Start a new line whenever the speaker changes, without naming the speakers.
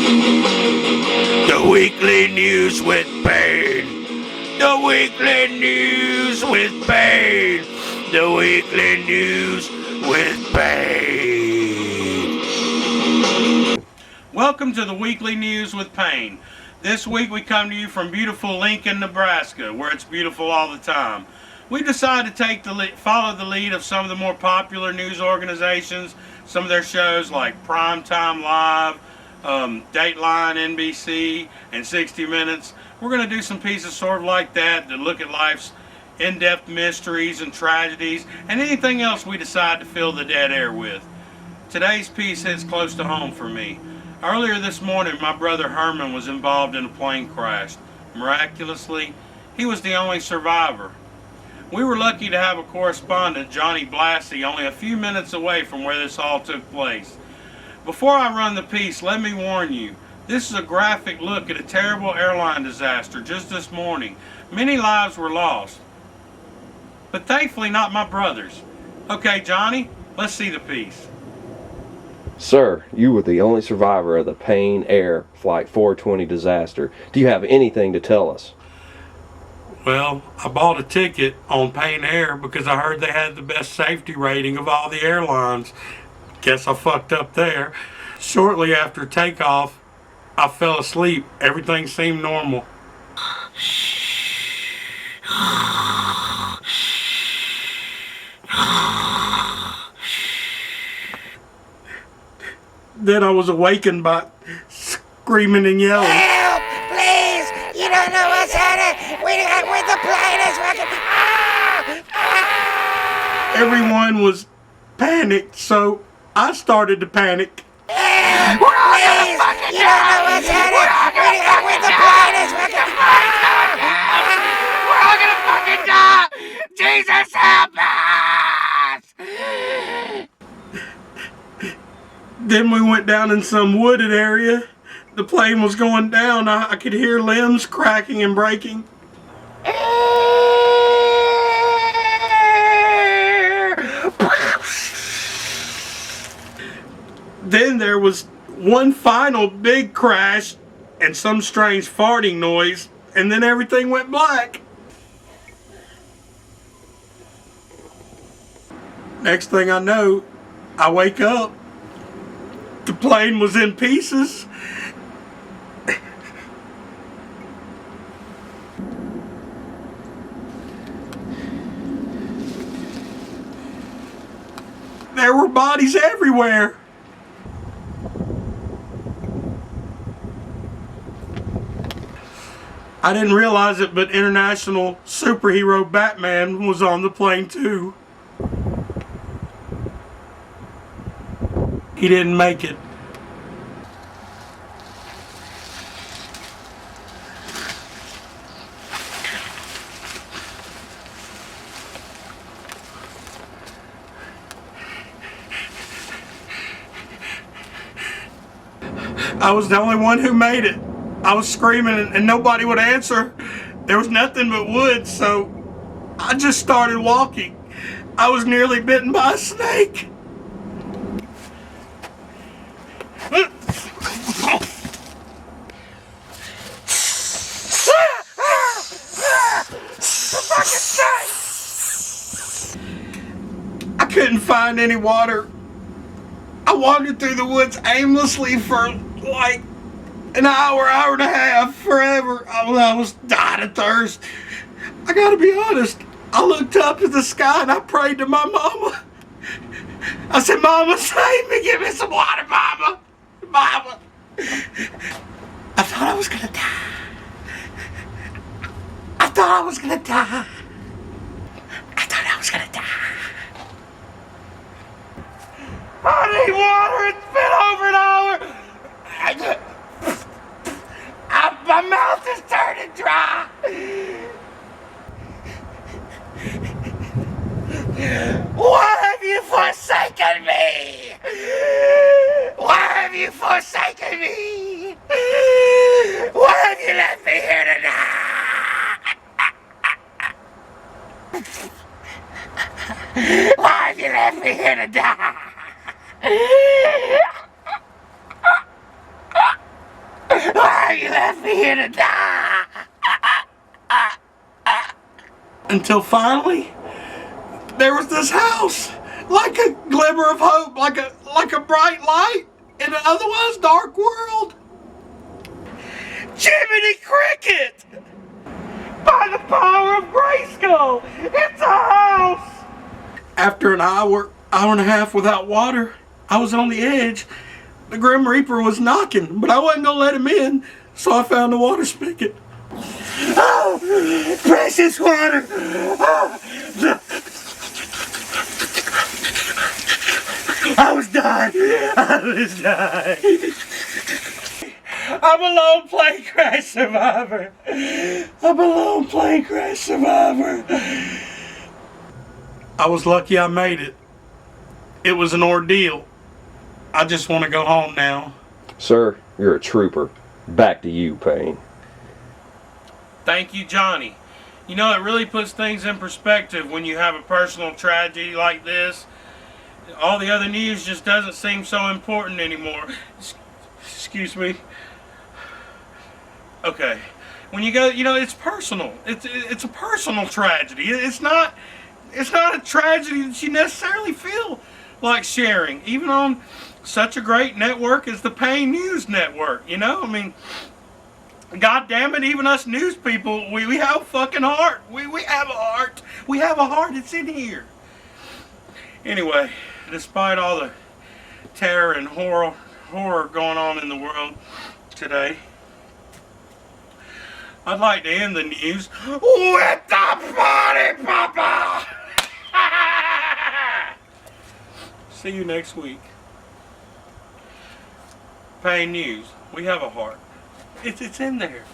The weekly news with Payne. The weekly news with Payne. The weekly news with Payne.
Welcome to the weekly news with Payne. This week we come to you from beautiful Lincoln, Nebraska, where it's beautiful all the time. We decided to follow the lead of some of the more popular news organizations, some of their shows like Primetime Live, Dateline NBC, and 60 Minutes. We're going to do some pieces sort of like that to look at life's in-depth mysteries and tragedies and anything else we decide to fill the dead air with. Today's piece hits close to home for me. Earlier this morning, my brother Herman was involved in a plane crash. Miraculously, he was the only survivor. We were lucky to have a correspondent, Johnny Blassie, only a few minutes away from where this all took place. Before I run the piece, let me warn you, this is a graphic look at a terrible airline disaster just this morning. Many lives were lost, but thankfully not my brother's. Okay, Johnny, let's see the piece.
Sir, you were the only survivor of the Payne Air Flight 420 disaster. Do you have anything to tell us?
Well, I bought a ticket on Payne Air because I heard they had the best safety rating of all the airlines. Guess I fucked up there. Shortly after takeoff, I fell asleep. Everything seemed normal. Then I was awakened by screaming and yelling.
Help! Please! You don't know what's happening! With the plane is wrecking!
Everyone was panicked, so I started to panic.
Help! Please! You don't know what's happening! With the plane is wrecking!
We're all gonna fucking die! Jesus, help us!
Then we went down in some wooded area. The plane was going down. I could hear limbs cracking and breaking. Then there was one final big crash and some strange farting noise, and then everything went black. Next thing I know, I wake up. The plane was in pieces. There were bodies everywhere. I didn't realize it, but international superhero Batman was on the plane too. He didn't make it. I was the only one who made it. I was screaming and nobody would answer. There was nothing but woods, so I just started walking. I was nearly bitten by a snake. I couldn't find any water. I wandered through the woods aimlessly for like an hour and a half, forever. I was dying of thirst. I gotta be honest, I looked up at the sky and I prayed to my mama. I said, Mama, save me, give me some water, Mama. Mama. I thought I was gonna die. I thought I was gonna die. I need water. It's been over an hour. My mouth is turning dry. Why have you forsaken me? Why have you forsaken me? Why have you left me here to die? Why have you left me here to die?
why you left me here to die.
Until finally, there was this house, like a glimmer of hope, like a bright light in an otherwise dark world.
Jiminy Cricket! By the power of Grayskull, it's a house!
After an hour and a half without water, I was on the edge. The Grim Reaper was knocking, but I wasn't gonna let him in, so I found the water spigot.
Oh, precious water! I was dying. I'm a lone plane crash survivor. I'm a lone plane crash survivor.
I was lucky I made it. It was an ordeal. I just want to go home now.
Sir, you're a trooper. Back to you, Payne.
Thank you, Johnny. You know, it really puts things in perspective when you have a personal tragedy like this. All the other news just doesn't seem so important anymore. Excuse me. Okay. When you go, you know, it's personal. It's a personal tragedy. It's not a tragedy that you necessarily feel like sharing, even on such a great network as the Payne News Network. You know, I mean, God damn it, even us news people, we have a fucking heart. We have a heart. We have a heart. It's in here. Anyway, despite all the terror and horror going on in the world today, I'd like to end the news
With the party, Papa!
See you next week. Payne News. We have a heart. It's in there.